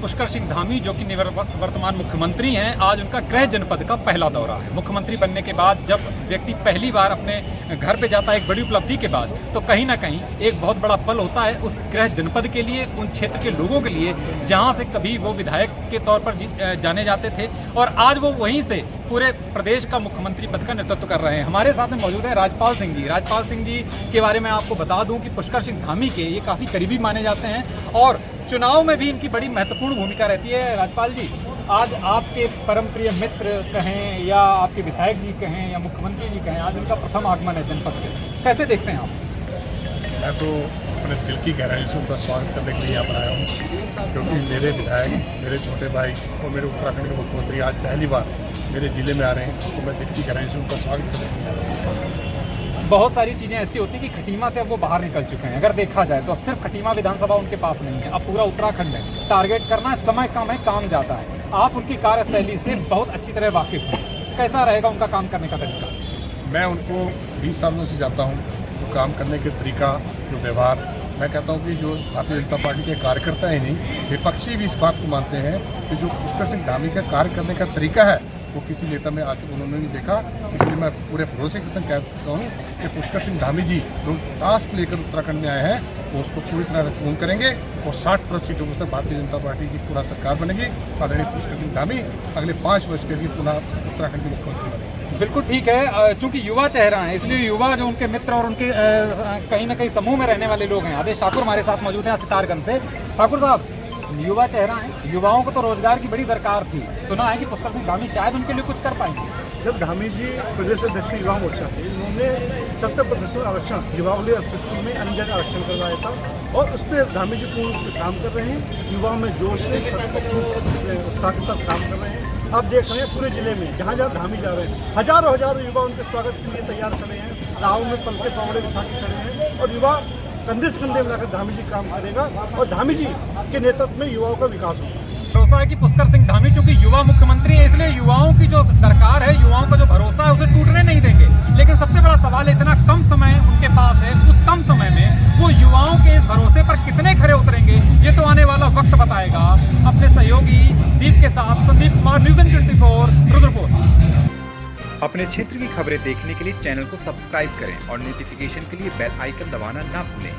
पुष्कर सिंह धामी जो कि वर्तमान मुख्यमंत्री हैं, आज उनका गृह जनपद का पहला दौरा है। मुख्यमंत्री बनने के बाद जब व्यक्ति पहली बार अपने घर पे जाता है एक बड़ी उपलब्धि के बाद, तो कहीं ना कहीं एक बहुत बड़ा पल होता है उस गृह जनपद के लिए, उन क्षेत्र के लोगों के लिए जहां से कभी वो विधायक के तौर पर जाने जाते थे और आज वो वहीं से पूरे प्रदेश का मुख्यमंत्री पद का नेतृत्व कर रहे हैं। हमारे साथ में मौजूद है राजपाल सिंह जी। राजपाल सिंह जी के बारे में आपको बता दूं कि पुष्कर सिंह धामी के ये काफ़ी करीबी माने जाते हैं और चुनाव में भी इनकी बड़ी महत्वपूर्ण भूमिका रहती है। राजपाल जी, आज आपके परम प्रिय मित्र कहें या आपके विधायक जी कहें या मुख्यमंत्री जी कहें, आज उनका प्रथम आगमन है जनपद के, कैसे देखते हैं आप? मैं तो अपने दिल की गहराई से उनका स्वागत करने के लिए यहाँ पर आया हूँ, क्योंकि मेरे विधायक, मेरे छोटे भाई और मेरे उत्तराखंड के मुख्यमंत्री आज पहली बार मेरे ज़िले में आ रहे हैं, तो मैं दिल की गहराई से उनका स्वागत करने के लिए आया हूँ। बहुत सारी चीज़ें ऐसी होती कि खटीमा से अब वो बाहर निकल चुके हैं। अगर देखा जाए तो अब सिर्फ खटीमा विधानसभा उनके पास नहीं है, अब पूरा उत्तराखंड है। टारगेट करना, समय कम है, काम ज़्यादा है। आप उनकी कार्यशैली से बहुत अच्छी तरह वाकिफ हैं, कैसा रहेगा उनका काम करने का तरीका? मैं उनको 20 सालों से जानता हूँ, जो काम करने के तरीका, जो व्यवहार, मैं कहता हूँ कि जो भारतीय जनता पार्टी के कार्यकर्ता ही नहीं, विपक्षी भी इस बात को मानते हैं कि जो पुष्कर सिंह धामी का कार्य करने का तरीका है वो किसी नेता में आज तक उन्होंने नहीं देखा। इसलिए मैं पूरे भरोसे के संग कह सकता हूँ कि पुष्कर सिंह धामी जी जो टास्क लेकर उत्तराखंड में आए हैं वो उसको पूरी तरह से पूर्ण करेंगे और 60+ सीटों पर भारतीय जनता पार्टी की पूरा सरकार बनेगी। आदरणीय पुष्कर सिंह धामी अगले 5 वर्ष के लिए पुनः उत्तराखंड के मुख्यमंत्री बनेंगे। बिल्कुल ठीक है, चूंकि युवा चेहरा है इसलिए युवा जो उनके मित्र और उनके कहीं ना कहीं समूह में रहने वाले लोग हैं। आदेश ठाकुर हमारे साथ मौजूद हैं सितारगंज से। ठाकुर साहब, युवा चेहरा है, युवाओं को तो रोजगार की बड़ी दरकार थी, सुना है कि पुष्कर सिंह धामी शायद उनके लिए कुछ कर पाएंगे। जब धामी जी प्रदेश अध्यक्ष युवा मोर्चा थे, उन्होंने 70% आरक्षण युवाओं के लिए चित्रकूट में अन्य जगह आरक्षण करवाया था और उस पर धामी जी पूर्ण रूप से काम कर रहे हैं। युवाओं में जोश है, उत्साह के साथ काम कर रहे हैं। अब देख रहे हैं पूरे जिले में जहाँ जहाँ धामी जा रहे हैं, हजारों युवा उनके स्वागत के लिए तैयार खड़े हैं, राहों में पल के पावड़े बिछा के खड़े हैं और युवा कंधे से कंधे मिलाकर धामी जी काम करेगा और धामी जी के नेतृत्व में युवाओं का विकास होगा। भरोसा है कि पुष्कर सिंह धामी चूंकि युवा मुख्यमंत्री है, इसलिए युवाओं की जो दरकार है, युवाओं का जो भरोसा है उसे टूटने नहीं देंगे। लेकिन सबसे बड़ा सवाल है, इतना कम समय उनके पास है, उस कम समय में वो युवाओं के इस भरोसे पर कितने खरे उतरेंगे, ये तो आने वाला वक्त बताएगा। अपने सहयोगी दीप के साथ संदीप कुमार, न्यूज़ 24 रुद्रपुर। अपने क्षेत्र की खबरें देखने के लिए चैनल को सब्सक्राइब करें और नोटिफिकेशन के लिए बेल आइकन दबाना ना भूलें।